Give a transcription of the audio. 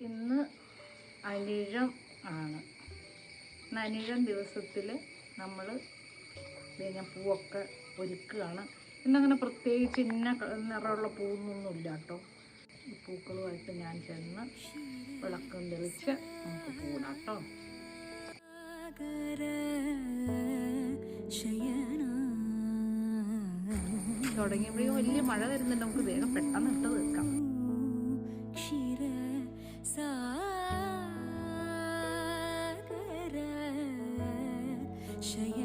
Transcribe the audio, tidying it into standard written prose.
ഇന്ന് അനിഴം ആണ്. അനിഴം ദിവസത്തിൽ നമ്മൾ ഞാൻ പൂവൊക്കെ ഒരുക്കുകയാണ്. ഇന്നങ്ങനെ പ്രത്യേകിച്ച് ഇന്ന നിറമുള്ള പൂവൊന്നുമില്ല കേട്ടോ. ഈ പൂക്കളുമായിട്ട് ഞാൻ ചെന്ന് വിളക്കം തെളിച്ച് നമുക്ക് പൂടാം കേട്ടോ. തുടങ്ങിയപ്പോഴേ വലിയ മഴ വരുന്നുണ്ട്. നമുക്ക് വേഗം പെട്ടെന്ന് ഇട്ട് തീർക്കാം. ശയ